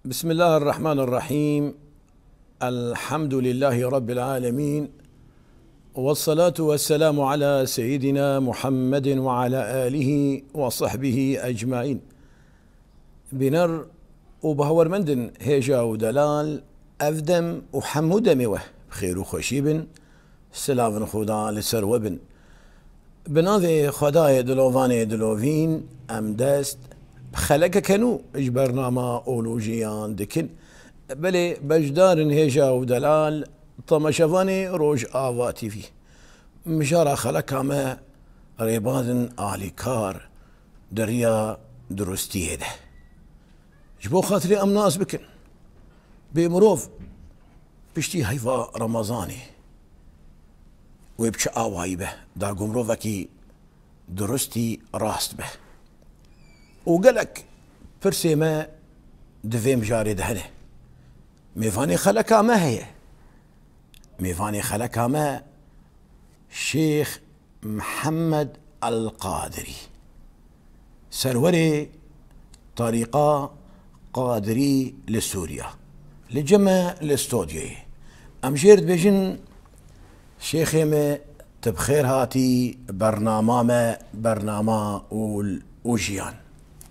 بسم الله الرحمن الرحيم. الحمد لله رب العالمين، والصلاة والسلام على سيدنا محمد وعلى آله وصحبه أجمعين. بنر وبهور مندن هيجا ودلال أفدم وحمود موه بخير وخشيب سلام خدا لسر وبن بناذي خداي دلوفاني دلوفين أم دست بخلق كانوا برنامج أولوجيان دكن بلي بجدار هيجا ودلال طمشفاني روج آواتي فيه مشارا خلق ما ريبادن آلي كار دريا درستي هده جبو خاطري أم ناس بكن بمروف بشتي هيفا رمضاني ويبش آواي به دا قمروفكي درستي راست به وقالك فرسي ما دفيم جاري دهنه ميفاني خلقها ما هي ميفاني خلقها ما شيخ محمد القادري سروري طريقة قادري لسوريا لجمع الاستوديو أمجيرد بيجن شيخي ما تبخير هاتي برنامج وجيان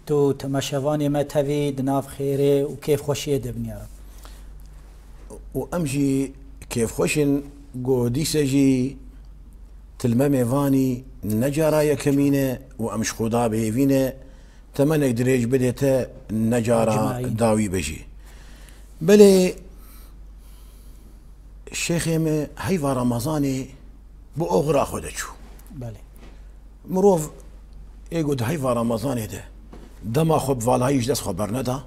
تو تماشواني ما تفي دناف خيري وكيف خوشي دبنيا وامجي كيف خوشن قودي سجي تلمامي فاني نجارا يكمينة وامش خدا بهيفينة تمنى دريج بديتا نجارا داوي بجي بلي الشيخ يمي هيفا رمضاني بو اغرا خودشو بلي مروف يقول هيفا رمضاني ده دما خب فالهايش دست خبر ندا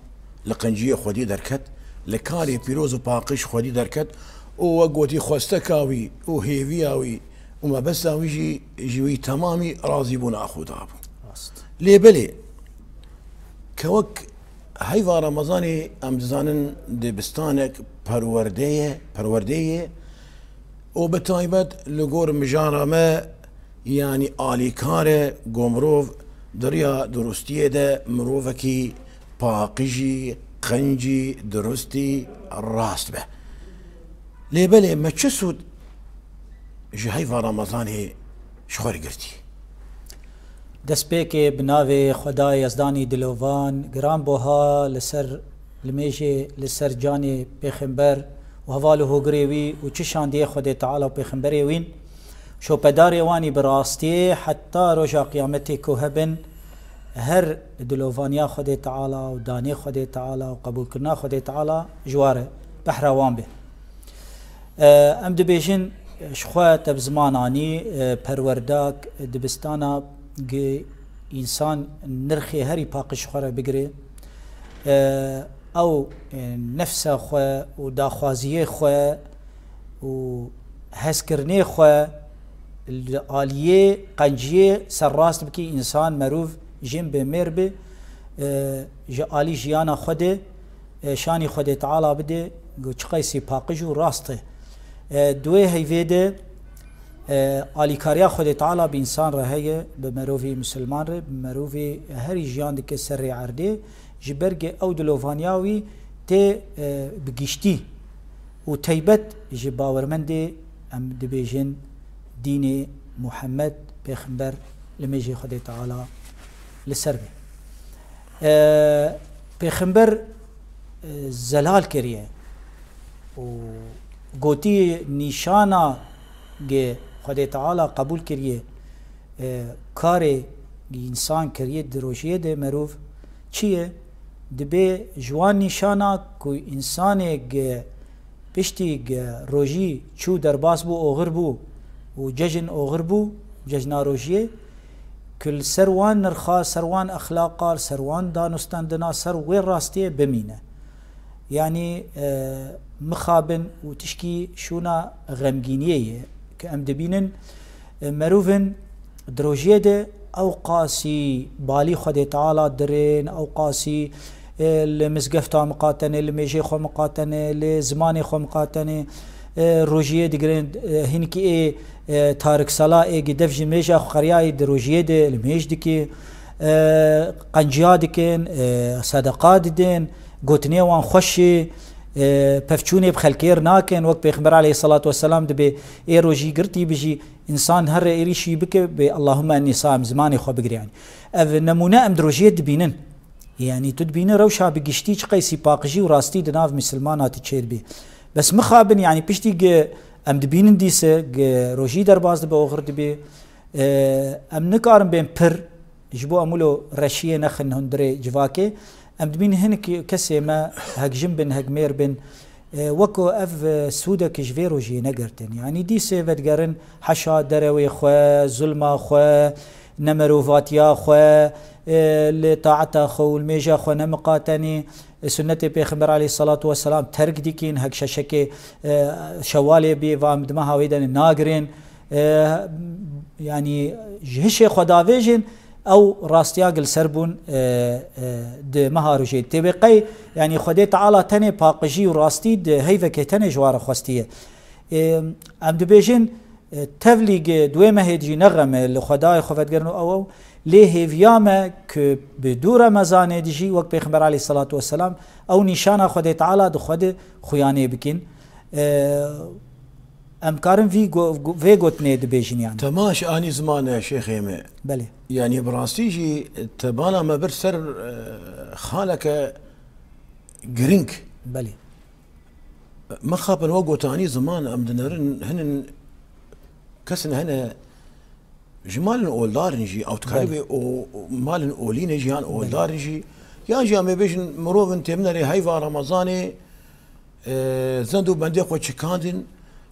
لقنجية خودي دركت لكاري بيروز وباقش خودي دركت وقوتي خوستكاوي وهيفياوي وما بس ويجي جوي تمامي راضي بونا اخو دابو ليه بلي كوك هيفا رمضاني امزانن دبستانك پرورديه وبتايبت لقور مجارة ما يعني آلي كاره قمروف دريا درستيه ده مروفكي باقجي قنجي درستي راست به ليه بلي ما تشسود جهيفا رمضاني شخور قرتي دسبيكي بناوي خداي يزداني دلوفان جرام بوها لسر لميجي لسر جاني بيخمبر وهوالو هوغريوي وچشان دي خدي تعالى بيخمبري وين شو بداري واني براستي حتى رجا قيامتي كوهبن هر دلوفانيا خدي تعالى وداني خدي تعالى وقبول كرنا خدي تعالى جواره بحروان به ام دبيجن شخوة بزماناني پرورداك دبستانا انسان نرخي هري باقش خوره بگري او نفسه خواه و داخوازيه خواه و هسكرني خواه الآلية قنجية سراست بكي إنسان مروف جيم بمير بي آلي جيانا خوده شاني خوده تعالى بده چقايسي باقجو راسته دوه هيفيده آلي كاريا خوده تعالى بإنسان رهيه بمروفي مسلمان ره بمروفي هري جيان دك سري عرده جبرگ او دلوفانياوي تي بگشتي و تيبت جباورمنده ام دبيجن دين محمد بيخمبر لميجي خدي تعالى لسربي بيخمبر زلال كريه و قوتي نشانا جي خدي تعالى قبول كريه كاري انسان كريه دروشيه ده مروف چيه دبي جوان نشانا كو انسان بشتي روجي چو درباس بو اوغر بو و ججن اوغربو ججنا روجيه كل سروان نرخا سروان اخلاقا سروان دانستاندنا سر وين راستيه بمينه يعني مخابن وتشكي شونا غمجينيه كأم دبينن مروفن دروجيه او قاسي بالي خدي تعالى درين او قاسي المزقفتا مقاتنه الميجي خو مقاتنه لزماني خو مقاتنه روجيه دقرين هنكي ايه تارك صلاة ايه قدف جميجا خرياي دروجيه دي الميج دكي قنجيا دكين صدقات دين گوتنی وان خوش پفچونی بخلکیر ناکن وقت پیغمبر علیه الصلاة والسلام دبی ای روجی گرتی بجی انسان هر ایریشی بکه به اللهم انی صائم زمانی خو بگری يعني اف نمونه ام دروجیه دبینن يعني تدبينه روشا بقشتي قيسي باقجي وراستي دناف مسلمانات تشير بي بس مخابن يعني بشتي ام دبينن ديسه روجي درباز دبا اوغر دبي ام نكارن بين بر جبو امولو رشيه نخن هندري جواكي ام دبين هنك كسي ما هك جنبن هك ميربن وكو اف سودا كجفي روجي نقرتن يعني ديسه فتقرن حشا دروي خو ظلمه خو نمروفاتيا خو لطاعته خو الميجا خو نمقاتني سنة پیغمبر عليه الصلاة والسلام ترك ديكين هك ششكي شوالي بي وام دمها ويدن ناقرين يعني جهش خداويجن او راستياقل سربون د مهاروجي تبقي يعني خدي تعالى تني باقجي وراستي د هيفك تني جوار خوستيه ام دبيجن تفليق دويمه هيجي نغمه لخداي خفتقرنو او ليه فياما ك بدور مزانه ديجي وقت پیغمبر عليه الصلاة والسلام او نشانه خدي تعالى د خد خويانه بكين امكارن في غوتني دبيجن يعني تماش اني زمان يا شيخ يمه بلي يعني براستيجي تبانا ما برسر خالك جرينك بلي ما خابن وقوتاني زمان ام دنرن هن كسن هنا جمال اولدار نجي او تكربي او مال اولين نجي ان اولدار نجي يا جا ما بيش مروف تمنري هيفا رمضاني زندو بندي خو تشكاندن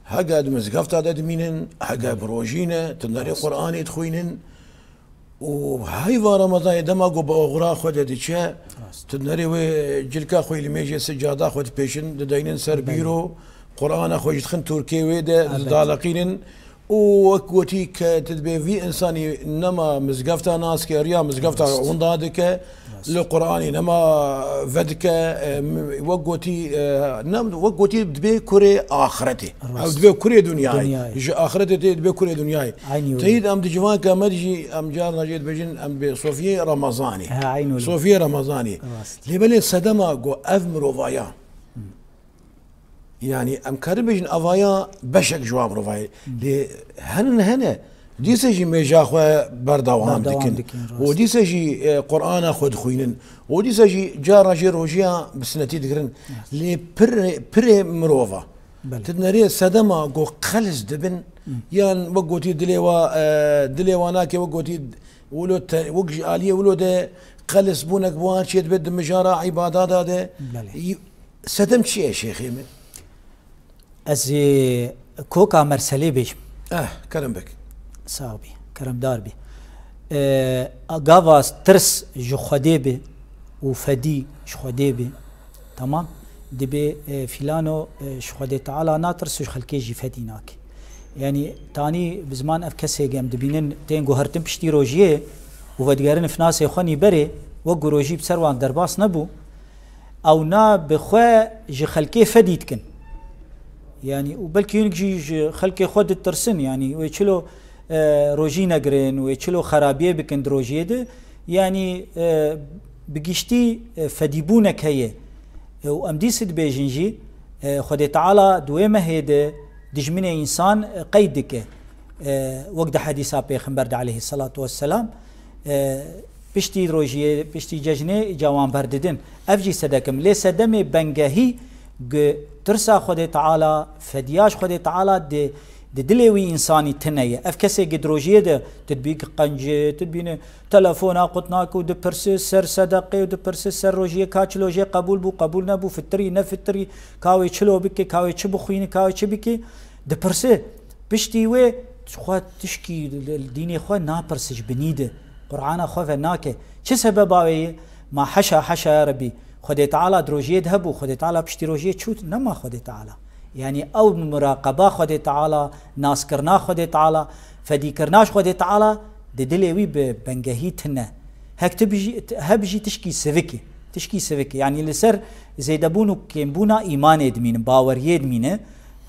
هقا مزقفتا دمينن هقا بروجينا تنري قراني تخوينن وهيفا رمضان دما قو باغرا خود ديشا تنري جلكا خوي لميجي سجاده خود بيشن داينن سر بيرو قران اخو يدخن تركي ويدا دالقينن وكوتي كتدبي في انساني نما مزقفتا ناس كريا مزقفتا وندادك لقراني نما فدك وقوتي نم وقوتي دبي كوري اخرتي او دبي كوري دنياي اخرتي دبي كوري دنياي تيد ام دجوان كمدجي ام جارنا جيت بجن ام بصوفيا رمضاني صوفيا رمضاني لبلي صدمه جو افمرو فايا يعني ام كربجن افايا بشك جواب رفاي هنا ديسجي ميجا خو بردوان دكن وديسجي قران خود خوينن وديسجي جارا جي روجيا بسنتي دغرن لي بري مروفا تدنري سدما جو خلص دبن يان وقوتي دليواناكي وقوتي ولو وقج اليه ولو ده خلص بونك بوان شي بد مجارا عبادات هذا سدم شي يا شيخي ازي كوكا مرسلي بيش كرم بك صاحبي كرم داربي غافاس ترس جو خديبي وفدي شو خديبي تمام دبي فلانو شو خدي تعالى ناترس شو خلكي جي فديناك يعني تاني بزمان افكسي جام دبينن تين هرتم بشتي روجيه وفدغارن فناس يخوني بري وقو روجي بسروان درباس نبو او نا بخوا جي خلكي فديتكن يعني وبلكي ينجي خلكي خود الترسن يعني ويشلو روجي نقرن ويشلو خرابيه بكن دروجيه ده يعني بقشتي فديبونك هي وامديسد بيجنجي خدي تعالى دويمه هيدا دجمنه انسان قيدك وقت حديث پیغمبر عليه الصلاه والسلام بشتي روجيه بشتي ججنه جوان برددن افجي صدقم لي صدمه بنگهي ترسا خدي تعالى فدياش خدي تعالى دلوي انساني تنيه افكسي قدروجيه ده تدبيك قنجه تدبين تلفونا قطناك ود برسس سر صدقه ود برسس سر روجيه كاچلوجيه قبول بو قبول نبو فطري نفطري كاوي چلو بك كاوي چبو خوين كاوي چبك د برسه بشتي وي خو تشكي الدين خو نابرسج بنيده قران خو فناك چه سبباوي ما حشا يا ربي خدي تعالى دروجيه ذهبوا خدي تعالى بشتي روجيه تشوت نما خدي تعالى يعني او مراقبه خدي تعالى ناس كرنا خدي تعالى فدي كرناش خدي تعالى دلوي بنجهيتنا هبجي تشكي سفكي يعني لسر زيدبونو كيمبونا ايمان ادمين باور يدمين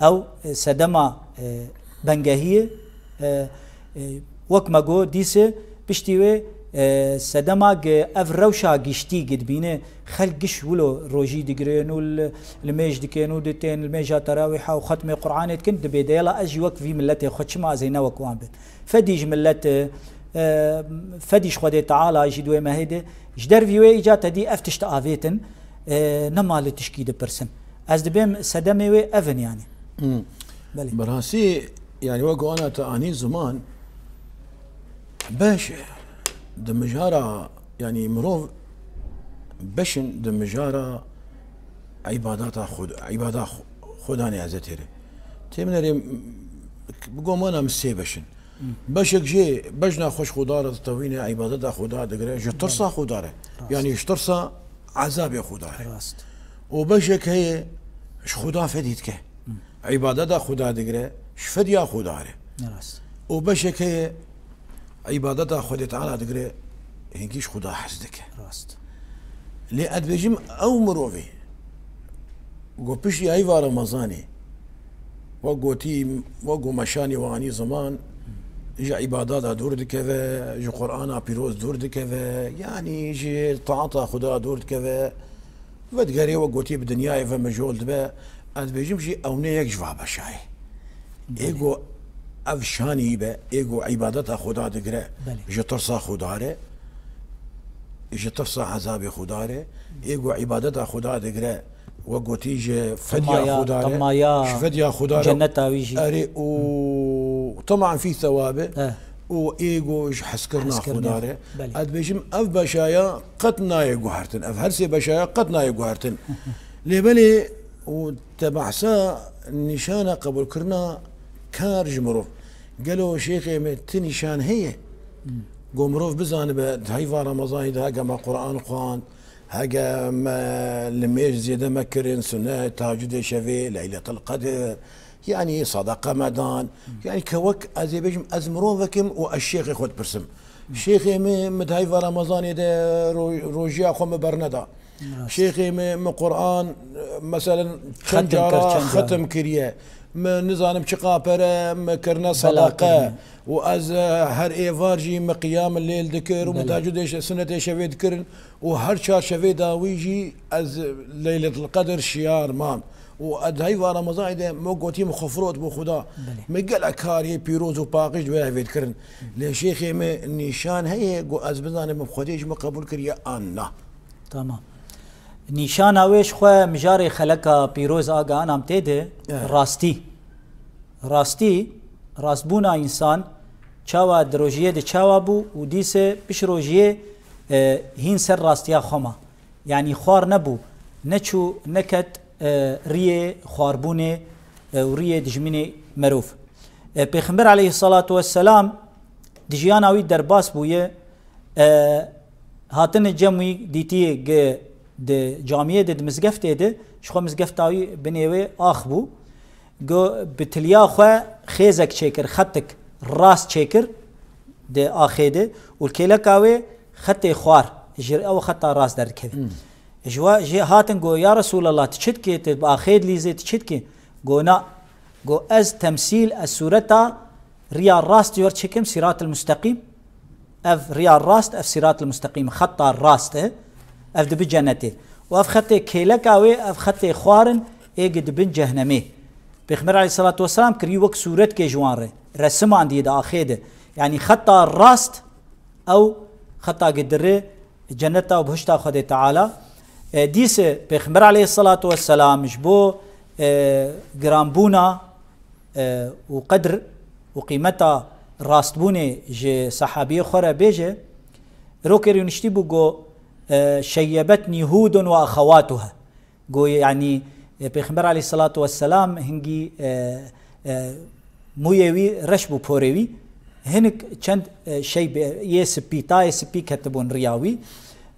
او سدما بنجهيه وكما جو ديسه بشتي سدما اف روشا گشتي قد بينه خلقش ولو روجي دقرين والميج دكينو دتين الميجا تراويح وختم قرآن كنت دبيديلا اجي وقت في ملته خدش ما زينا وكوان بن فديج ملته فديش خدي تعالى يجي دوي ما هيدي جدر فيوي اجات دي افتش تافيتن نما لتشكيد برسم از دبيم سدمي افن يعني بلي براسي يعني وقو انا تاني زمان باش دمجارة يعني مروف بشن دمجارة عبادات خداني عزتيري تيمنري بقوم انا مسي بشن بشك جي بجنا خوش خدارة تطويني عبادات خدا دقري جترصا خدارة يعني اشترصا عذاب خدارة وبشك هي اش خدا فديتك عبادات خدا دقري شفديا خدارة وبشك هي عبادتها خدي تعالى دقري هنكيش خدا حسدك راست لي ادبجم او مروفي وقو بشي ايوا رمضاني وقو مشاني واني زمان جا عباداتها دور دكذا جا قرآنها بيروز دور دكذا يعني جي طاعتها خدا دور دكذا ودقري وقوتي بدنياي فمجول دبا ادبجم جي او نيك جواب شاي ايقو افشاني با ايقو عبادتها خدا دقرا جترصا خداره جترصا عذاب خداره ايقو عبادتها خدا دقرا وقوتي جي فديا خداره فديا خداره جنتها ويجي اري وطبعا في ثوابه وايقو حسكرنا خداره اد بيجم اف بشايا قتنا يقو هرتن اف هرسي بشايا قتنا يقو هرتن لبلي وتبعسا نشانه قبول كرنا كارج مروف قالوا شيخي متنشان هي قو مروف بزان بهيفا رمضان هاقا ما قرآن قوان هاقا ما لميش زيادة مكرن سنة تهجد شفي ليلة القدر يعني صدقة مدان يعني كوك ازي بيجم از مروفكم والشيخ خود برسم شيخي متهيفا رمضان ده روجيا خم برندا شيخي من قرآن مثلا ختم كريه من نظام شقابره مكرنا صدقه واز هر ايفارجي مقيام الليل ذكر ومتاجد سنه شفي ذكر وهر شهر شفي داويجي از ليله القدر شيار مان واد هاي رمضان ده موقوتي مخفروت بو خدا مقل اكاري بيروز وباقيش دوي ذكرن لشيخي نيشان هي از بزان مخديج مقبول كريا انا تمام نيشان اويش خو مجاري خلقا بيروز اغا انام تيده راستي راسبونا انسان چاوا دروجيه de چاوا بو و ديسه بش روجيه هين سر راستيا خما يعني خوار نبو نچو نكت ريه خواربونه وريه دجمني مروف پیغمبر عليه الصلاه والسلام دجياناوي درباس بويه هاتن جمعي ديتي د جامعه د مزگفته ده شخو مزگفتاوي بنيوي اخبو گو بتليا خو خيزك شيكر خطك راس شيكر د اخيده والكيلكاوي خطي خوار جر او خطا راس در كذي جوا جي هاتن گو يا رسول الله تشتكي باخيد ليزي تشتكي گونا گو از تمثيل السورة ريا الراس تور تشكم صراط المستقيم اف ريا الراس اف صراط المستقيم خطا الراس اف دب جنته واف خطي كيلكاوي اف خطي خوارن ايقد بن جهنمي پیغمبر عليه الصلاة والسلام كري وك صورت كي جوان رسم عندي دا اخيده يعني خطا الراست او خطا قدره جنته وبهشتا خده تعالى ديس پیغمبر عليه الصلاة والسلام جبو جرامبونا وقدر وقيمتا راستبوني جي صحابيه خورا بيجي روكر ينشتبو جو شيبتني هود واخواتها جو يعني پیغمبر عليه الصلاة والسلام هنگي مويوي رشبو پوريوي هنك چند شي يسبي كتبون رياوي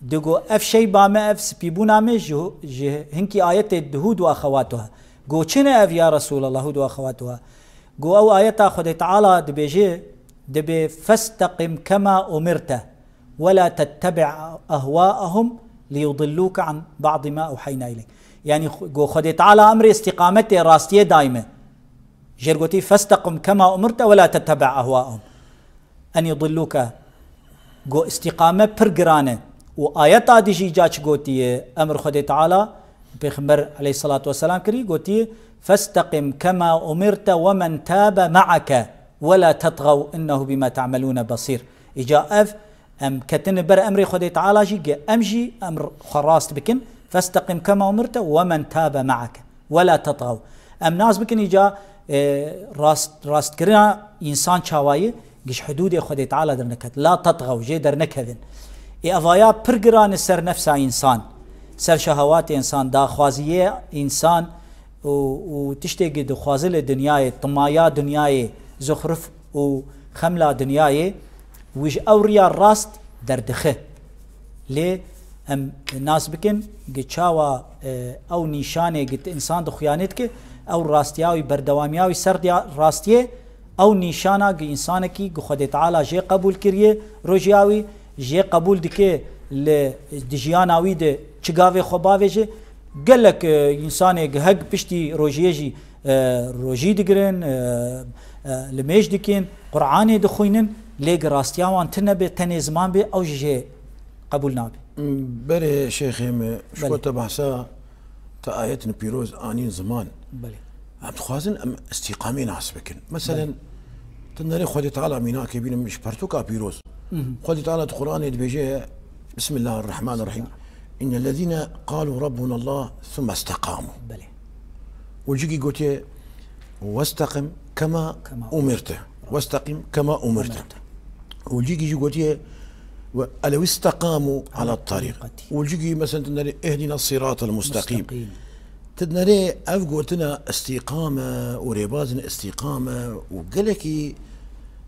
دغو اف شي بامه اف سبيبونا مه جو هنكي آيات هود واخواتها جو چنه اف يا رسول الله هود واخواتها جو او آيات خد تعالى دبيجي دبي فاستقم كما امرت ولا تتبع اهواءهم ليضلوك عن بعض ما اوحينا اليك يعني جو خد تعالى امر استقامته راستيه دائمه جرغوتي فاستقم كما امرت ولا تتبع اهواءهم ان يضلوك جو استقامة برقرانة وآيات عادي جاش قوتي أمر خدي تعالى بيخبر عليه الصلاة والسلام كري قوتي فاستقم كما أمرت ومن تاب معك ولا تطغوا إنه بما تعملون بصير إجا أف أم كتن بر أمر خدي تعالى جي أمجي أمر خراست بكن فاستقم كما أمرت ومن تاب معك ولا تطغوا أم ناس بكن إجا راست كرنا إنسان شاواي جيش حدود خدي تعالى درنكت لا تطغوا جي درنكذن افايا برقران سر نفسه انسان سر شهوات انسان داخوازيه انسان وتشتاق دخوازل الدنيا طمايا دنياي زخرف وخملا دنياي وج اوريا راست دردخه ليه ام الناس بكن قتشاوا او نيشانه قت انسان دخيانتك او راستياوي بردوامياوي سر راستيه او نيشانا انسانكي خدي تعالى جي قبول كريه روجياوي جي قبول دكي لدجياناوي ده چگاوي خوباوي قالك انسان هق بشتي روجيجي روجي دگرن لميش دكين قرآن دخوينن ليق راستياوان تنبي تني زمان بي او جي قبول نابي بري شيخي شو تبحثا تا آيات بيروز آنين زمان بلي عم تخوازن ام استقامي ناس بكن مثلا تنري خدي تعالى ميناك بين مش برتوكا بيروز خدي تعالى القرآن بيجي بسم الله الرحمن الرحيم إن الذين قالوا ربنا الله ثم استقاموا بلي وجيكي قلت واستقم كما أمرت واستقم كما أمرت وجيكي قلت لو استقاموا على الطريق وجيكي مثلا تنري اهدنا الصراط المستقيم تدنري أفقوتنا استقامة وريبازن استقامة وقالكي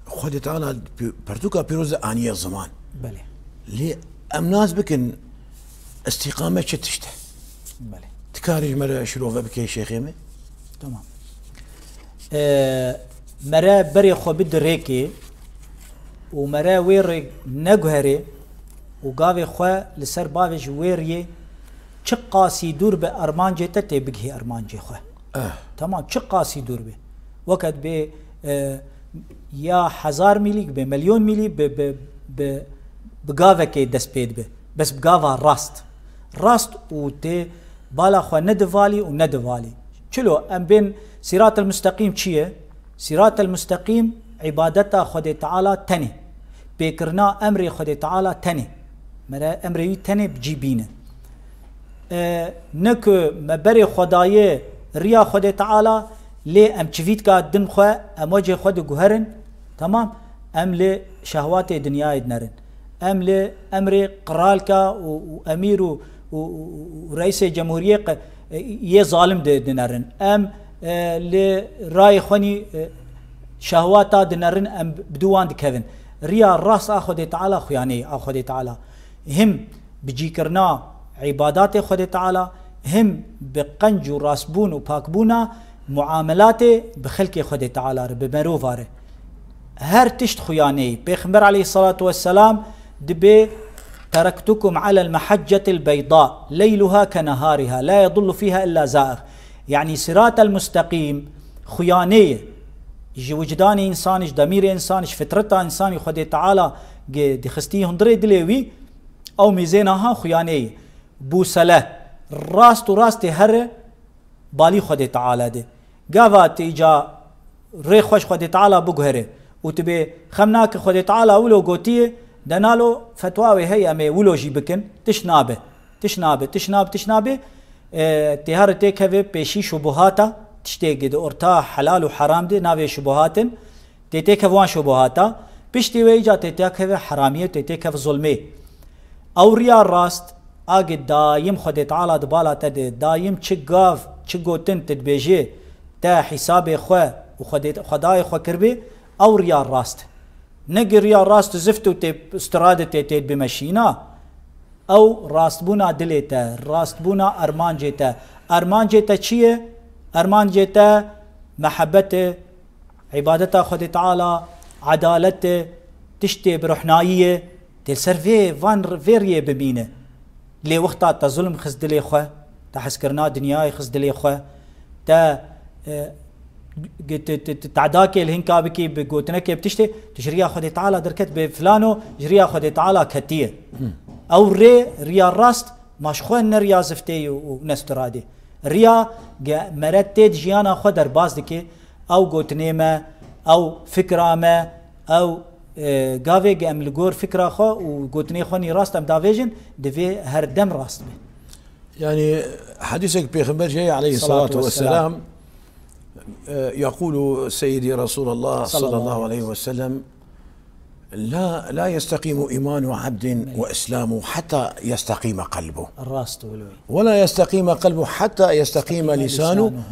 خدي تعالى برتوكا بيروز آنية الزمان بلي لي أم ناس بكن استقامة شتشته بلي تكارج مرة شروفة بكي شيخيمي تمام مرة بري خو بد ريكي ومرة وير نجهري وقاوي خو لسر باوج ويري چقاسي دور بأرمانجي تتبقى أرمانجي خو تمام چقاسي دور به وقت به يا 1000 ملي بمليون ملي بقاوة كي دس بيد به بس بقاوة راست وتي بالا خو ندفالي وندفالي چلو ام بين صراط المستقيم چيه صراط المستقيم عبادتا خود تعالى تني بكرنا امر خود تعالى تني مرا امري تني بجيبينه نك مبري خدايه ريا خود تعالى لي ام چفيت کا دن خو ام وجه خود گهرن تمام ام لي شهوات دنيا يدنرن ام لي امر قرالكا وامير ورئيس جمهوريه يه ظالم دنرن ام لراي خوني شهوات دنرن ام بدوان دكفن ريا راس اخذ تعالى خياني اخذ تعالى هم بجيكرنا عبادات خود تعالى هم بقنج وراسبون وباكبونا معاملات بخلق خود تعالى بمروفاره هر تشت خياني بيخبر عليه الصلاة والسلام دبي تركتكم على المحجة البيضاء ليلها كنهارها لا يضل فيها إلا زائغ يعني صراط المستقيم خيانية يجي وجداني إنسانش ضمير إنسانش فطرته إنساني خود تعالى دي خستيه هندري دليوي أو ميزينها خيانية بوسله راست هر بالي خود تعالى دي قاوات إجا ري خوش خود تعالى بقهره وتبي خمناك خود تعالى ولو قوتيه دنالو فتواوي هي امي ولو جي بكن تشنابه تهار تكهوي بيشي شبهاتا تشتيقد اورتا حلال وحرام دي ناوي شبهاتن تيكهوان شبهاتا بيشتي ويجا تيكهوي حراميه تيكهوي ظلمي اوريا راست اگه دايم خود تعالى دبالا تد دايم چگاف چگوتن تدبيجي تا حساب خو وخد خداي خو كربي اوريا راست نقر يا راست زفتو تي استرادة تي بمشينا او راست بونا دليتا راست بونا ارمان جيتا چيه ارمان جيتا محبته عبادته خود تعالى عدالته تشتي برحناية تلسر فان فيريه ببينه لي وقتا تا ظلم خزدلي خو تا حسكرنا دنياي خزدلي خو تا تعداك الهنكا بكي بقوتنك بتشتي تشريا خدي تعالى دركت بفلانو جريا خدي تعالى كتيه او ريا راست ماش خوان ريا زفتي ونسترادي ريا مرت جيانا خدر باز دكي او قوتنيما او فكره ما او قافي ام لغور فكره خو وقوتني خوني راست ام دافيجن دفي هر دم راست بي. يعني حديثك بيغمبر جاي عليه الصلاة والسلام يقول سيدي رسول الله صلى الله عليه وسلم لا يستقيم إيمان عبد وإسلامه حتى يستقيم قلبه ولا يستقيم قلبه حتى يستقيم لسانه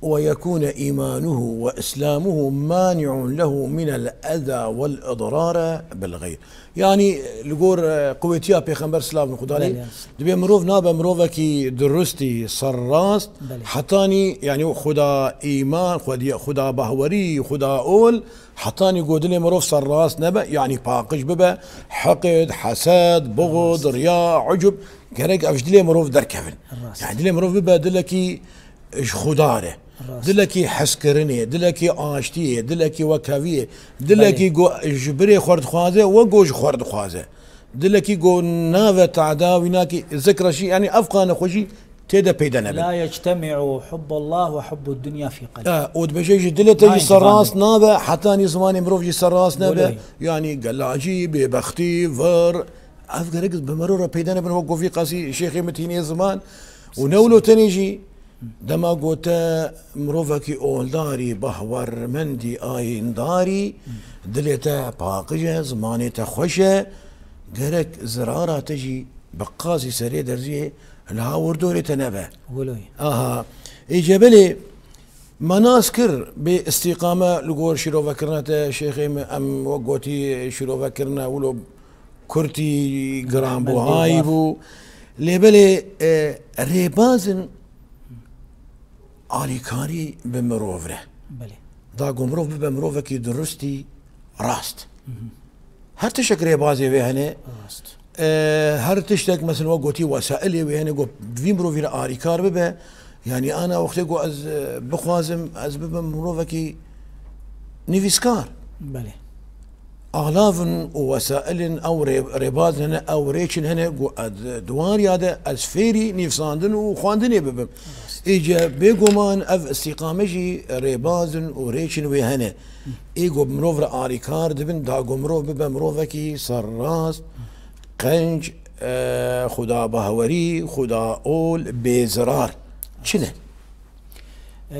ويكون إيمانه وإسلامه مانع له من الأذى والإضرار بالغير. يعني لقور قوتيا بيغمبر سلام خدالي دبي مروف نابا مروفا كي درستي صراست حتاني يعني خدا إيمان خدا بهوري خدا أول حتاني قودلي مروف صراست نبا يعني باقش ببا حقد حسد بغض رياء عجب كرك أفجدلي مروف دركفن يعني دلي مروف ببا دلكي خداره دلكي حسكرني دلكي آشتيه دلكي وكاويه دلكي جو جبري خورد خوازه وجوج خورد خوازه دلكي جو نافه تعداوي ناكي ذكر شيء يعني افقان خوشي تيدا بيدا نبي لا يجتمع حب الله وحب الدنيا في قلب ودبجي دلته يسراس نابه حتى اني زماني مروف يسراس نابه يعني قلاجي ببختي فر افقر بمرور بيدا نبي وقو في قاسي شيخي متيني زمان ونولو تنيجي دما قوتا مروفاكي اولداري بهور مندي آين داري دلتا باقجة زمانيتا خوشة قرك زرارة تجي بقاسي سري درزي لها وردوري تنبه إجابلي مناسكر باستقامة لقور شروفا كرنا شيخي ام وقوتي شروفا كرنا ولو كرتي قرام بو هايبو لبلي ريبازن آریکاری به مروفره دا گمروف به مروفه کی درستی راست هر تشک ریبازی وهنه هر تشتك مثلا وقتي وسائلي وهنا قو في مروفي آريكار ببه يعني أنا وقتي قو از بخوازم از ببه مروفكي نيفيسكار بله أغلاف ووسائل أو رباط هنا أو ريشن هنا قو دوار ياده از فيري نيفساندن وخواندني ببه إيجا بيقومان أف استقامجي ريبازن وريشن وهنا إيجو بمروفر آريكار دبن دا قو مروف ببه مروفكي سراس قنج خدا بهوري خدا أول بزرار شنه؟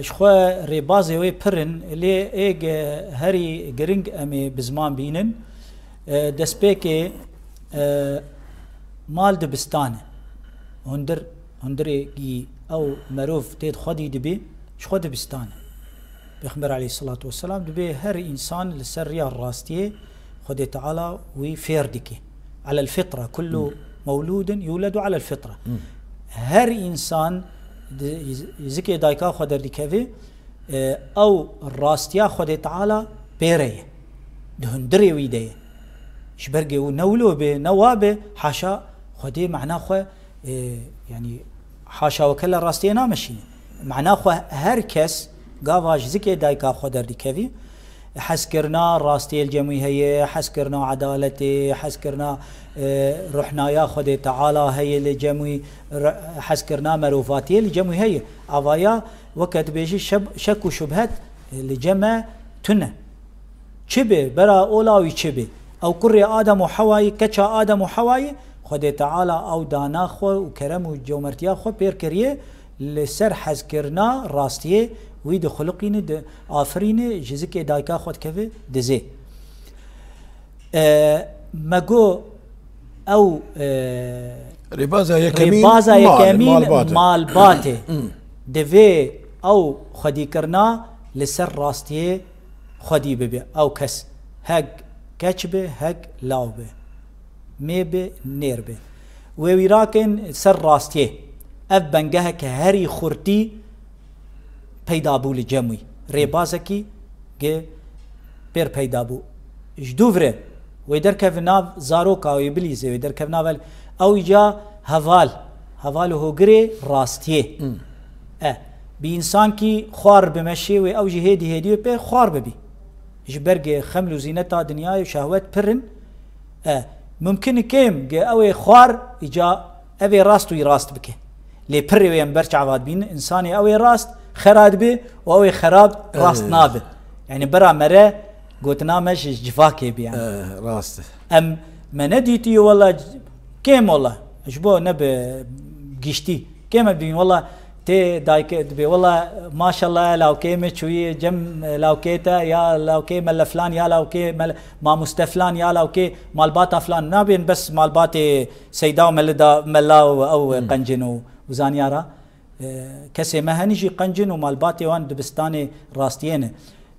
شخوا ريبازي وي برن اللي ايج هري جرينج امي بزمان بينن دسبيكي مال دبستانه هندري او مروف تيد خدي دبي شخوا دبستانه بيخبر عليه الصلاة والسلام دبي هر انسان لسريا الراستيه خدي تعالى وي فيردكي على الفطرة كل مولود يولد على الفطرة هر إنسان زكي دايكا خدر ديكافي أو الراستيا خدي تعالى بيريه دهندري ويديه شبرقي ونولو به نوابه حاشا خدي معناه خو يعني حاشا وكل الراستينا مشيني معناه خو هر كس قافاج زكي دايكا خدر ديكافي حسكرنا راستي الجمعي هي حسكرنا عدالتي حسكرنا رحنا يا خدي تعالى هي الجمعي حسكرنا مروفاتي الجمعي هي عوايا وقت بيجي شك وشبهات الجمع تنه شبه برا اولاوي شبه او كري ادم وحواي كچا ادم وحواي خدي تعالى او دانا خو وكرم وجومرتيا خو بير كريه لسر حسكرنا راستي ويد خلقين د آفرين جزك دايكا خود كفي دزي ماغو او ربازا يكمين مال باتي دفي او خدي كرنا لسر راستيه خدي ببي او كس هق كچبه هق لاوبه ميبه نيربه ويراكن سر راستيه اف بنگه هري خورتي پیدا بو لجمعی ریبازکی گه پر پیدا بو جدوفره و در کفناو زاروکا و ابلیزه و در کفناو او جا هوال هو گری راستیه بإنسان كي خوار بمشي و أو جي هيدي بي خوار ببي جبرج خمل وزينتها دنيا وشهوات برن ممكن كيم جا أوي خوار إجا أبي راست ويراست بك لي بري وينبرش عواد بين إنساني أوي راست خراد به وأوي خراب راست نابه يعني برا مرة قلتنا مش جفاكي بي يعني راست أم ما نديتي والله كيم والله أشبو نب جيشتي كيم بين والله تي دايك بي والله ما شاء الله لو كيم شوي جم لو كيتا يا لو كي مال فلان يا لو كي مال ما مستفلان يا لو كي مال باتا فلان نابين بس مال باتي سيدا وملدا ملا او قنجن وزانيارا كسي ما هنجي قنجن ومال باتي وان دبستاني راستيين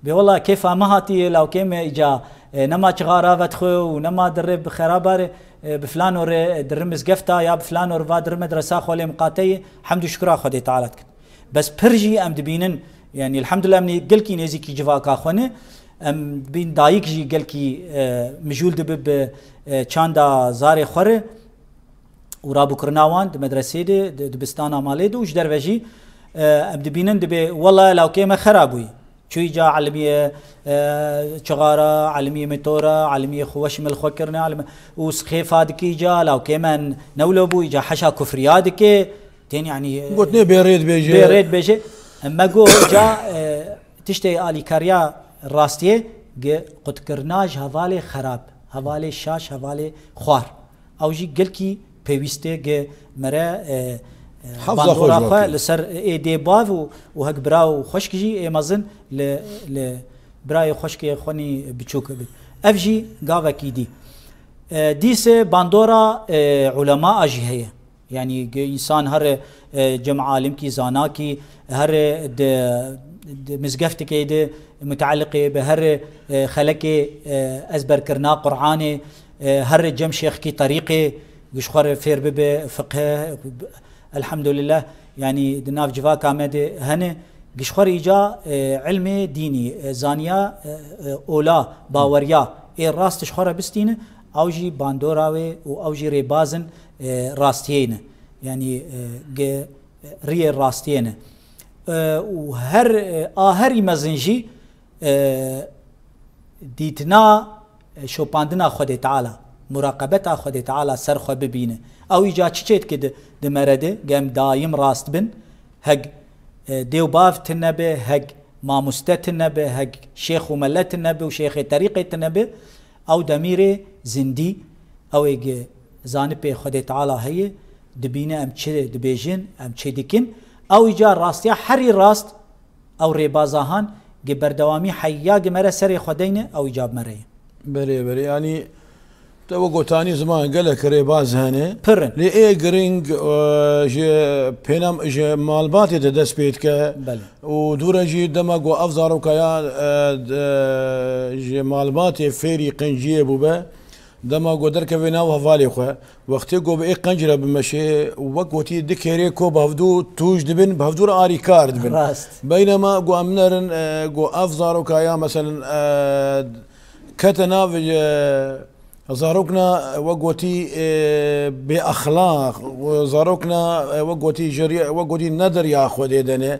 بي والله كيف ما هاتي لو كيم اجا نما شغارا فتخو ونما درب خرابار بفلان ور درمز قفتا يا بفلان ور فادر مدرسه خولي مقاتي حمد وشكر خدي تعالى بس برجي ام دبينن يعني الحمد لله مني قلكي نزيكي جفاكا خونه ام بين دايك جي قلكي مجول دب چاندا زاري خور ورابو كرناوان مدرسه دبستان ماليد وش دروجي ام دبينن دبي والله لو كيما خرابوي شو جا علمية شغارة علمية متورة علمية خوش من الخوكرنا علم وسخيف هادك جا لو كمان نولبو جا حشا كفريادك تين يعني قلت ني بيريد بيجي اما جو جا تشتي آلي كاريا راستيه قد كرناج هفالي خراب هفالي شاش هفالي خوار او جي قلكي بيويستي مرا باندورا خو لسر اي دي باف وهك براو خشكجي اي مازن ل براي خشكي خوني بتشوك افجي غافا كيدي ديس باندورا علماء اجي هي يعني انسان هر جمع عالم كي زاناكي هر مزقفتك يد متعلقه بهر خلكي ازبر كرنا قراني هر جم شيخ كي طريقه يشخر فير بب فقه الحمد لله يعني دناف جفا كامد هنه قشخر إيجا علم ديني زانيا أولا باوريا إيه راست شخورة بستينه أوجي باندوراوي وأوجي ريبازن راستيين يعني ري راستيين وهر آهري مزنجي ديتنا شو باندنا خد تعالى مراقبتها خد تعالى سرخه ببينه او يجا تشيت كده دمرده قام دايم راست بن هق ديو باف تنبه هق ما مستتنبه هق شيخ وملت النبي وشيخ طريقه النبي او دميره زندي او يج زانبه خد تعالى هي دبينه ام تشي دبيجن ام تشي دكن او يجا راستيا حري راست او ريبازاهان جبردوامي حيا جمره سري خدينه او يجاب مري بري يعني تو قوتاني زمان قال لك ريباز هنا برن لي اي جرينج بينام مالباتي تدس بيتك ودور جي دماغ افزارو كيا مالباتي فيري قنجيه بوبا دماغ درك فينا وفالي خو وقتي جو باي قنجره بمشي وقتي دكيريكو بهفدو توج دبن بهفدور اري كارد بن بينما جو امنرن جو افزارو كيا مثلا كتناف زاروكنا وقوتي بأخلاق وزاروكنا وقوتي جري وقوتي ندر يا أخوة دنا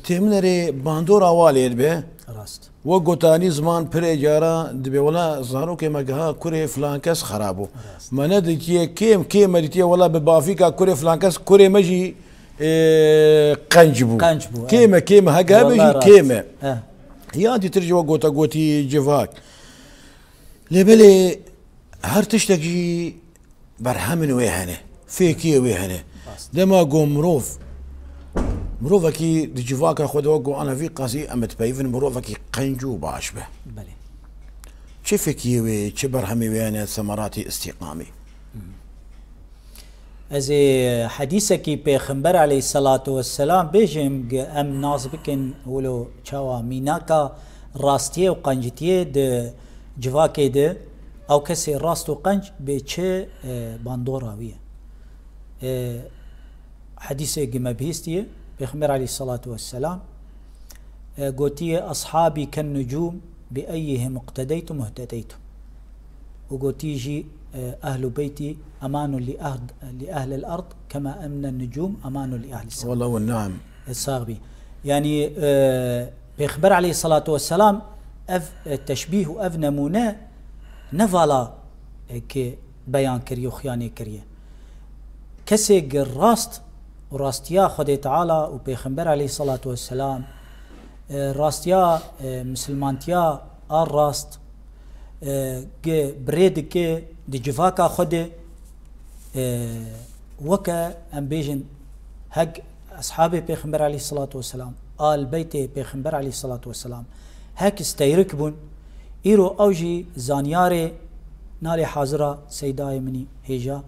تهمنري باندورا والد به راست وقوتاني زمان بريجارا دبي ولا زاروك مجها كوري فلانكس خرابو ما ندتي كيم مدتي ولا ببافيكا كوري فلانكس كوري مجي قنجبو كيم هجا بيجي كيم يا دي ترجع وقوتا قوتي جفاك لبلي هر تشتكي برحمن ويهنه فيكي ويهنه دما قوم مروفكي دجفاكا خذ وقو انا في قاسي امت بايفن مروفكي قنجو باشبه بلي شفكي وي برحمي ويهنه ثمراتي استقامي ازي حديثك بيغمبر عليه الصلاه والسلام بيجم ام ناس بكن ولو تشاوا ميناكا راستيه وقنجتيه د جواكي ده او كسي راستو قنج بيتشي باندوراوية حديثة قم بهستية بيخمر عليه الصلاة والسلام قوتي أصحابي كالنجوم بأيهم اقتديتم اهتديتم وقوتي جي أهل بيتي أمان لأهل الأرض كما أمن النجوم أمان لأهل السماء والله والنعم الصاغبي يعني بيخبر عليه الصلاة والسلام اف تشبيه واف نمونه نفالا كي بيان كريو خياني كريه كسي الراست وراستيا خدي تعالى وبيخبر عليه الصلاة والسلام راستيا مسلمانتيا الراست بريدك دي جفاكا خدي وكا ام بيجن هق اصحابي بيخبر عليه الصلاة والسلام آل بيتي بيخبر عليه الصلاة والسلام هك استيركبون إيرو أوجي زانياري ناري حاضرة سيداي مني هيجا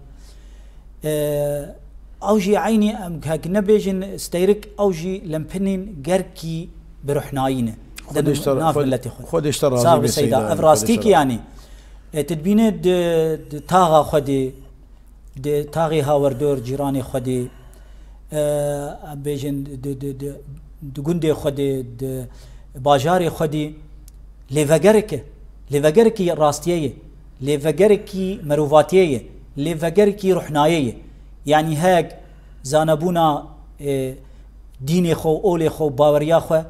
أوجي عيني أم هك نبيجن استيرك أوجي لمبنين جركي بروحناينه خد اشترى صار بسيدا أفراستيك يعني تدبينه تاغا خدي تاغي هاوردور جيراني خدي بيجن دگوندی خودی باجاری خودی لیوگرکی راستیه لیوگرکی مروفاتیه لیوگرکی روحنایه یعنی هاگ زانبونا دین خو اول خو باوریا خو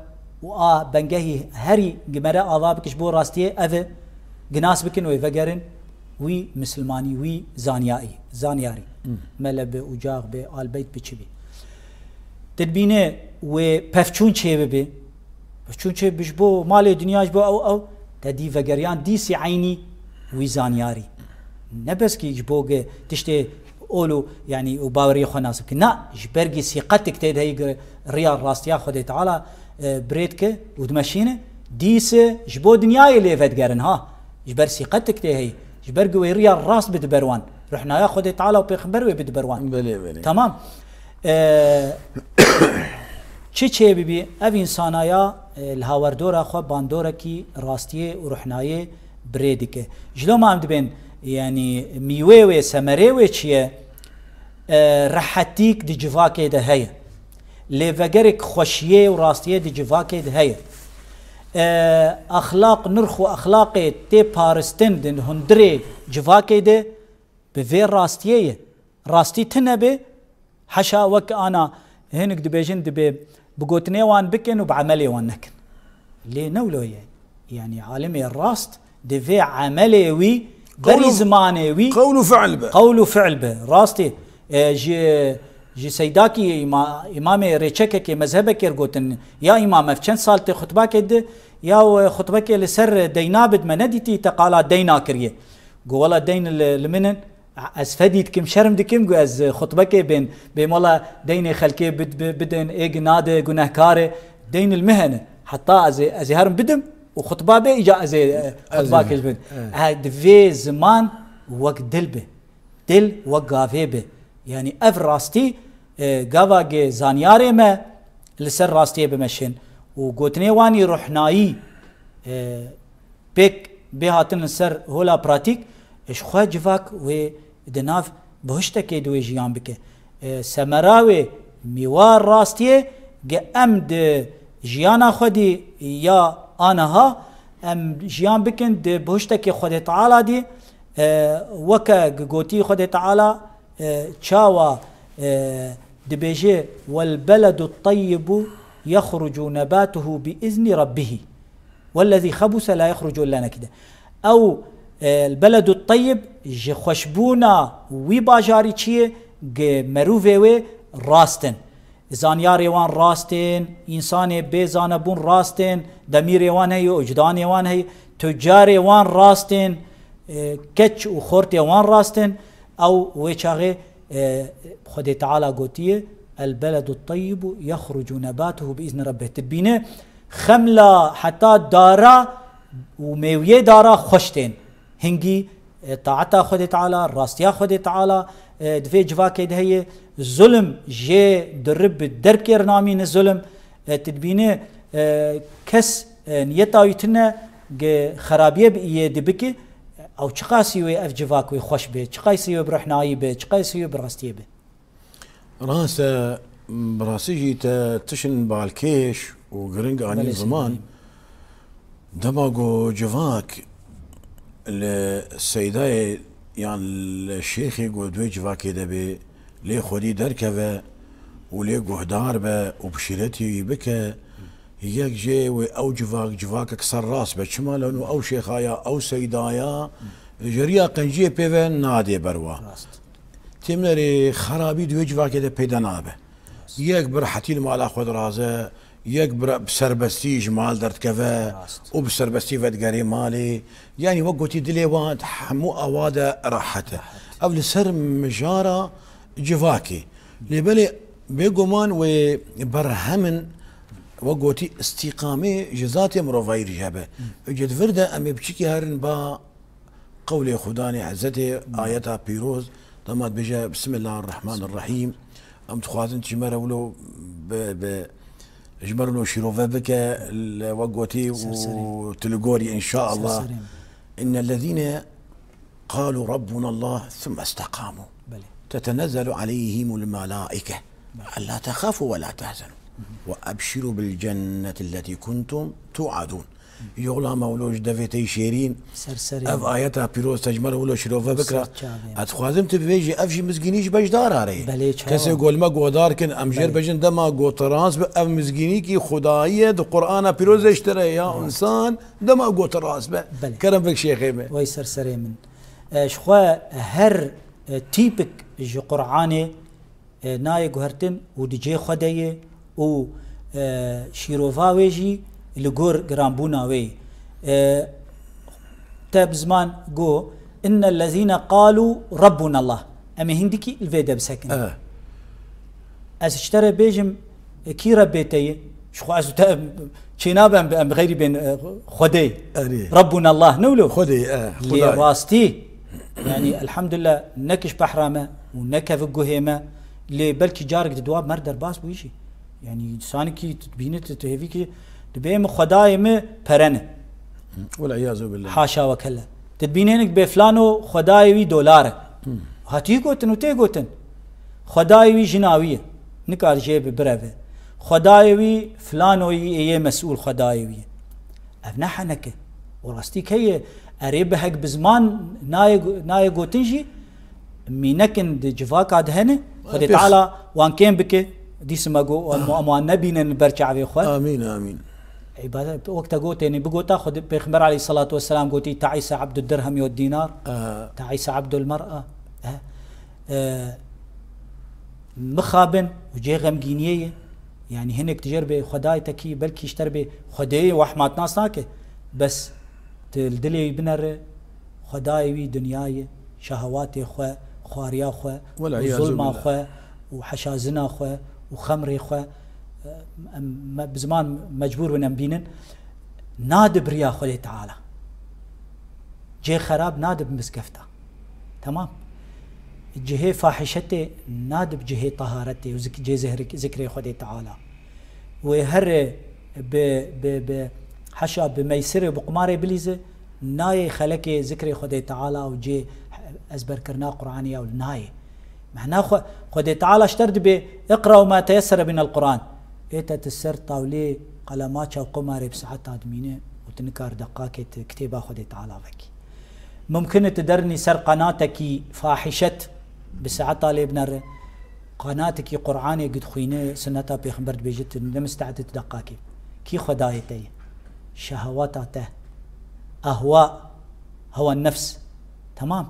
و بنگهی هری گمره آواب کش بو راستیه اوه گناس بکن و وگرن وی مسلمانی وی زانیاری ملب اجاق به آل بیت بچبی تدبينه وبفچون چه ببي بفچون چه بجبو مال دنياش بو او تدي فقريان ديسي عيني ويزانياري نبس كي جبوغ تشتي اولو يعني وباوري خناس كنا جبرغي سيقتك تد هي ريال راستيا خدي تعالى بريتك ودمشينه ديس جبو دنياي اللي فدقرن ها جبر سيقتك تي هي جبرغ ريال راس بدبروان رحنا يا خدي تعالى وبيخبر بدبروان بلي تمام چه ببی او انسانایا الهاوردورا خو باندورا کی راستیه و روحنایه بریدکه جلو ما هم دبین يعني ميوه و سمره و چیه راحتیک دی جواکه ده هیا لیوگرک خوشیه و راستیه دی جواکه ده هیا اخلاق نرخ و اخلاق تی پارستن دن هندره جواکه ده به وی راستیه راستی تنبه حشا وك انا هنك دبيجن دبي بقوتني وان بكن وبعملي وان نكن ليه نولو يعني عالمي الراست دفي عملي وي بري زماني وي قول وفعل به راستي جي سيداكي امام ريتشكك مذهبك يرغوتن يا امام فشن سالتي خطبك يد يا خطبك لسر دينابد منديتي تقالا دينا كريه قولا دين لمنن از فديت كم شرم دكم از خطبك بين بمولا دين خلكي بدن اجناد جنهكار دين المهنه حتى از هرم بدم وخطبه به اجا از خطبك البن هاد في زمان وقت دل وقافه به يعني اف راستي قاواج زانياري ما لسر راستي بمشين وقوتني واني روحناي بك بهاتن السر هولا براتيك اش خو جفاك و دناف بهشتك دوي جيان بك سمراوي ميوار راستيه امد جيانا خدي يا انها ام جيان بكن د بهشتك خدي تعالى دي وكا غوتي خدي تعالى تشاوا دبيجي والبلد الطيب يخرج نباته باذن ربه والذي خبث لا يخرج الا نكده او البلد الطيب جي خوشبونا وي باجاري چيه مروفه راستن زانيار وان راستن انسان بيزانبون راستن دمير وان هي وجدان وان هي تجار وان راستن كتش وخورت وان راستن او ويچاغي خدي تعالى قوتيه البلد الطيب يخرج نباته باذن ربه تبينه خمله حتى دارا وميويه دارا خوشتين هنگی طاعتا خود تعالی راستیا خود تعالی دفع جواکه ده ظلم جه درب درب کر نامین ظلم تدبینه کس نیتا یتنه خرابیه بیه دبکه او چقاسی و اف جواکه خوش به چقاسی و برحنایی به چقاسی و براستیه به راس براسيجي تشن بالكيش وقرنق عن زمان دماغو جواك السيداي يعني الشيخ يقول دوي جواكي دبي لي خودي دركبه ولي جهدار به وبشيرتي بك يك جي او جواك كسر راس بشمال انه او شيخايا او سيدايا جريا قنجيه بيفن نادي بروا تمنري خرابي دو جواك ده بيدا نابه يك برحتي المال اخذ رازه يك بسربستي جمال درت كفا وبسربستي فدقري مالي يعني وقتي دليوان حمو اواده راحته او لسر مجاره جواكي لبلي بيقومان وبرهمن وقوتي استقامي جزاتي مروفاير جابه جد فرده امي بشكي هرن با قولي خداني عزتي آياتها بيروز ضمات بجا بسم الله الرحمن الرحيم ام تخوازن تجمرولو جمرولو شيروفا بك وقوتي وتلقوري ان شاء الله ان الذين قالوا ربنا الله ثم استقاموا تتنزل عليهم الملائكة ألا تخافوا ولا تحزنوا وأبشروا بالجنة التي كنتم توعدون يغلا مولوج دفيتي شيرين أف آياتها بيروز تجمل ولو شروفا بكرة أتخوازم تبيجي أفشي مسكينيش بجدار عليه كسي يقول ما قودار كن أمجير بجن دما قوتراس بأف مسكينيكي خداية دو قرآن بيروز اشتري يا إنسان دما قوتراس بأ كرم بك شيخي بأ ويسر سري من شخوا هر تيبك جو قرآني ناي قهرتن ودجي خدايه و شيروفا ويجي لغور جرامبونا وي تاب زمان جو ان الذين قالوا ربنا الله امي هندكي الفيدا بسكن از اشترى بيجم كي ربيتي شخو از شنابا بغير بين خدي ربنا الله نولو خدي لي واستي يعني الحمد لله نكش بحرامه ونكف الجهيمه اللي بلكي جارك دواب مردر باس بويشي يعني سانكي تبينت تهيفيكي تبيم خدايم برنه والعياذ بالله حاشا وكلا تبينينك بفلانو خدايوي دولار هاتي قوتن وتي قوتن خدايوي جناويه نكار جيب برافه خدايوي فلانو ايه مسؤول خدايوي افنحنك وراستيك هي اريبهك بزمان ناي قوتنجي مينكن جفاك هنا خدي تعالى وان كان بك دي سماغو وما نبينا نبرجع في اخوان امين امين عباده وقت قوت يعني بقول تاخذ بيغمبر عليه الصلاه والسلام قوتي تعيس عبد الدرهم والدينار تعيس عبد المراه مخابن وجي غمجينيه يعني هناك تجربه خدايتك بلكي اشتربي خدي وحمات ناس ناك بس تلدلي بنر خدايوي دنياي شهواتي خو خواريا خو وظلم خو وحشازنا خو وخمري خو بزمان مجبور بنا بينن نادب ريا خو تعالى جي خراب نادب مسكفته تمام جهه فاحشته نادب جهه طهارته وجي ذكري خو تعالى وهر ب حشا بميسر بقمار بليزه ناي خلك ذكري خو تعالى وجي ازبر كرنا قراني او ناي معناه خدي تعالى اشترد باقرأوا ما تيسر من القرآن ايتا تسر طاولي قلمات وقماري بساعات ادمينه وتنكار دقاكة كتابة خدي تعالى بك ممكن تدرني سر قناتك فاحشة بساعات طالي بنر قناتك قرآني قد خوينه سنتا بيخبر بيجت لمستعدت دقاكي كي خدايتي شهواتاته اهواء هو النفس تمام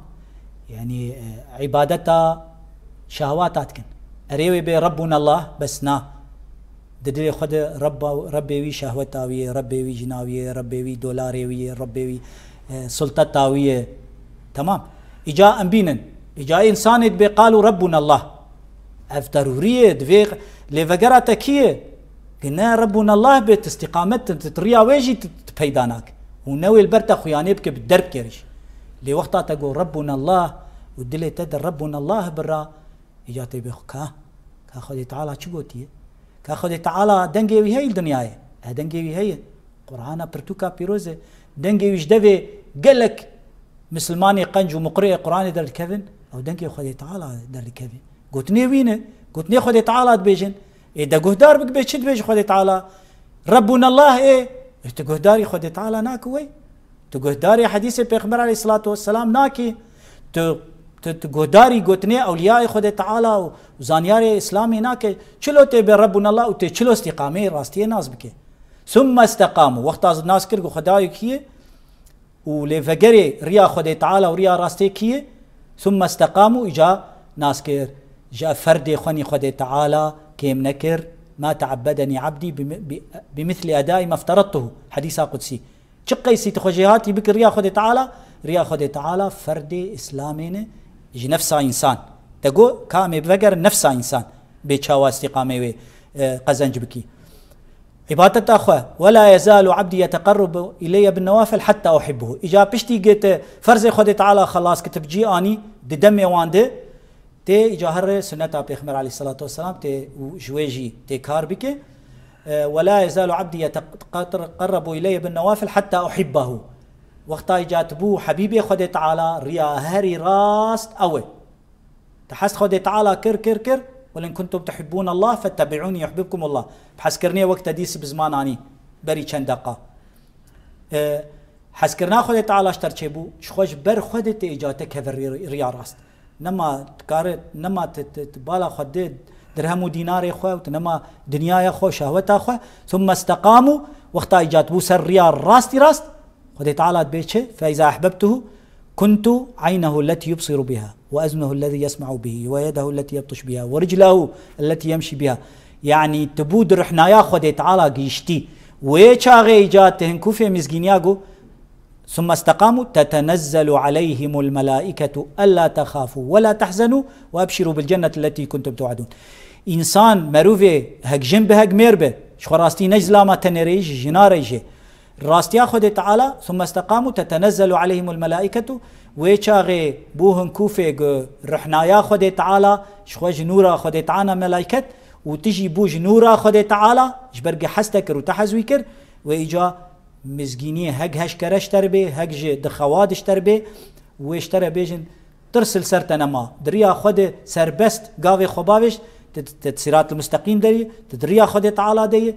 يعني عبادتها شهواتاتكن اريوي بي ربنا الله بس نا ددري خد ربي وي شهوتاويه ربي وي جناويه ربي وي دولاريويه ربي وي سلطتاويه تمام اجا انبينن اجا انسان بي قالوا ربنا الله اف ضروريه دفيق لفقراتكيه قلنا ربنا الله بيت استقامت تريا ويجي تبيدانك ونوي البرتا خياني بك بالدرب كرش لي وقتها تقول ربنا الله ودلي تدر ربنا الله برا اجاتي بخكا كاخذي تعالى شو قلتي كاخذي تعالى دنجي هي الدنيا دنجي هي قرآن برتوكا بيروزه دنجي وش دفي قالك مسلماني قنج ومقرئ قرآن در الكفن او دنجي خذي تعالى در الكفن قلتني وينه قلتني خذي تعالى بيجن اذا قهدار بك بيشد بيج خذي تعالى ربنا الله ايه تقهداري خذي تعالى ناكوي تقهداري حديث البيغمبر عليه الصلاه والسلام ناكي تقداري قوتني أولياء خود تعالى وزانيار إسلامي هناك چلو تبي ربنا الله وتشلو استقامة راستي ناس بك ثم استقاموا وقت از ناس كرقو خداي كيه ولفجري ريا خود تعالى وريا راستي كيه ثم استقاموا إجا ناس كير جاء فرد خوني خود تعالى كيم نكر ما تعبدني عبدي بمثل أداء ما افترضته حديث قدسي شقي سيت خجيهاتي بك ريا خود تعالى ريا خود تعالى فرد إسلامين يجي نفسه إنسان تقول كامي بفجر نفسه إنسان بيتشاوى استقامة قزنج بكي عبادة أخوة ولا يزال عبدي يتقرب إلي بالنوافل حتى أحبه إجا بشتي قلت فرز خود تعالى خلاص كتب جي آني دي دمي وانده تي إجا هر سنة بيخمر عليه الصلاة والسلام تي وجويجي تي كار بك ولا يزال عبدي يتقرب إلي بالنوافل حتى أحبه وقتا إجات بو حبيبي خود تعالى ريا هري راست أوي تحس خود تعالى كر ولن كنتم تحبون الله فاتبعوني يحببكم الله بحسكرني وقت ديس بزمان اني بري چند دقه حسكرنا خود تعالى اشتر چبو شخوش بر خودت اجاتك ريا راست نما تكار نما تبالا خود درهم ودينار خو نما دنيا خو شهوت خو ثم استقاموا وقت اجات بو سر ريا راست خود تعالى بيچه فاذا احببته كنت عينه التي يبصر بها وأذنه الذي يسمع به ويده التي يبطش بها ورجله التي يمشي بها يعني تبود رحنا يا خود تعالى قيشتي ويشاغي جاتهن كوفي مزجينياغو ثم استقاموا تتنزل عليهم الملائكة ألا تخافوا ولا تحزنوا وأبشروا بالجنة التي كنتم توعدون إنسان مروفي هك جنب هك ميربه شخراستي نجزلا ما تنريج جناريجي راستيا خود تعالى ثم استقاموا تتنزل عليهم الملائكة ويشاغي بوهن كوفي رحنايا خود تعالى شخوج نورا خود تعالى ملائكت وتجي بوج نورا خود تعالى جبرق حستكر وتحزويكر وإجا مزجيني هج هشكرش تربي هج دخوادش تربي ويشترى بيجن ترسل سرتنما دريا خود سربست قاوي خباوش تسيرات المستقيم دري تدريا خود تعالى دي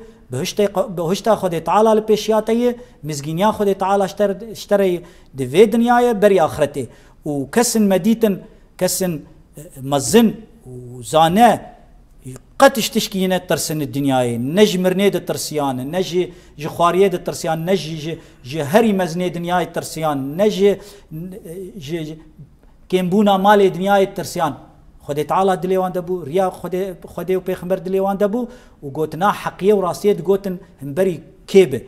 بهشتا خود تعالى لبيشياتي مزجينيا خود تعالى اشتري دي دنياي بري آخرته وكسن مديتن كسن مزن وزانه قتش تشكينه ترسن الدنياي نج مرنيد ترسيان نج جخاريد ترسيان نج هري مزني دنياي ترسيان نج كيمبونا مال دنياي ترسيان خود تعالى دليوان دبو ريا خود وبيخمر دليوان دبو وقوتنا حقيه وراسيه قوتن همبري كيبه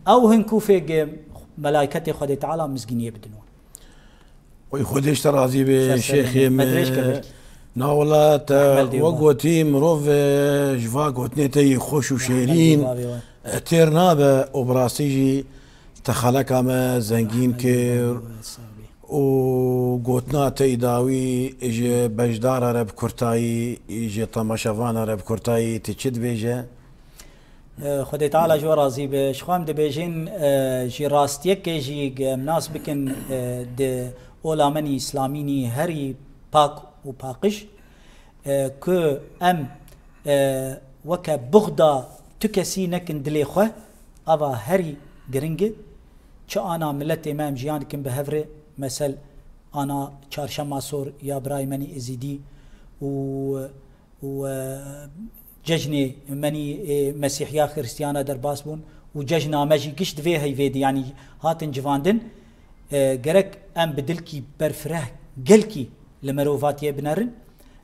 او هنكوفي ملائكه خود تعالى مزجينيه بدنون وي خودش ترازي بشيخ نا والله وقوتي مروف جفا قوتنيتي خوش وشيرين تيرنابه وبراسيجي تخلق ما زنجين كير وقوتنا تيداوي اجي بجدار عرب كرتاي اجي طماشافان عرب كرتاي تشد بيجه خدي تعالى جو رازي بشخوام دي بيجين جي راستيك جي مناس بكن دي اولامني اسلاميني هري باك وباقش كو ام وكا بغدا تكسي نكن دليخه افا هري جرينجي چه انا ملت امام جيان كن بهفره مثل انا چارشنبه سور يا برايمني ازيدي و ججني مني مسيحيا خريستيانا درباس بون وججنا ماجي قشت فيه هي فيدي يعني هاتن جواندن جرك ام بدلكي برفره قلكي لمروفات يبنرن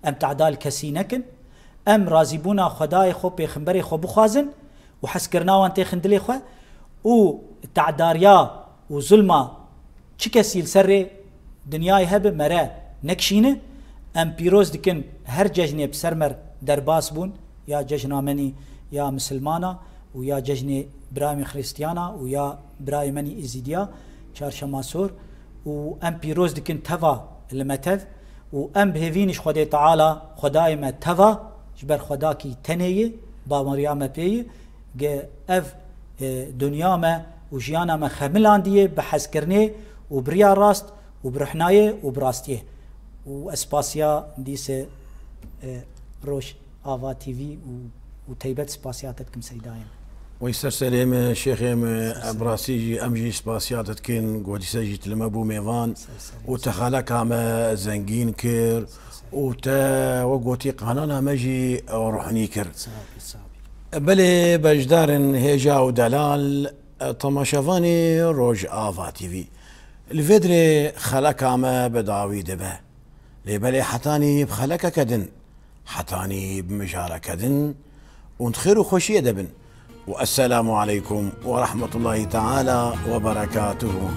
ام تعدال كسينكن ام رازيبونا خداي خو بيخمبري خو بخازن وحسكرنا وانت خندلي خو و تعداريا وظلمه چكسيل سري دنياي هب مرا نكشينه ام بيروز دكن هر ججني بسرمر درباس بون يا ججنا مني يا مسلمانا ويا ججني برايم خريستيانا ويا برايمني ازيديا چارشنبه سور و ام بيروز دكن تفا المتذ وام بهفينش خدي تعالى خداي ما تفا جبر خداكي تنيه با مريم بي اف دنيا ما وجيانا ما خملانديه بحسكرني وبريا راست وبرحنايه وبراستيه واسباسيا ديس روش افا تي في وتيبت سباسياتكم سيدايم ويسر سليم شيخ براسيجي امجي سباسيات كين قودي سجيت لمبو ميفان وتخلك عم زنجين كير وقوتي قانانا مجي روحني كر بلي بجدار هيجا ودلال طماشافاني روج آفا تي في الفيدري خلك عم بداوي دبه لبلي حتاني بخلك كدن حتاني بمجارة كدن ونتخيرو خوشية دبن والسلام عليكم ورحمة الله تعالى وبركاته.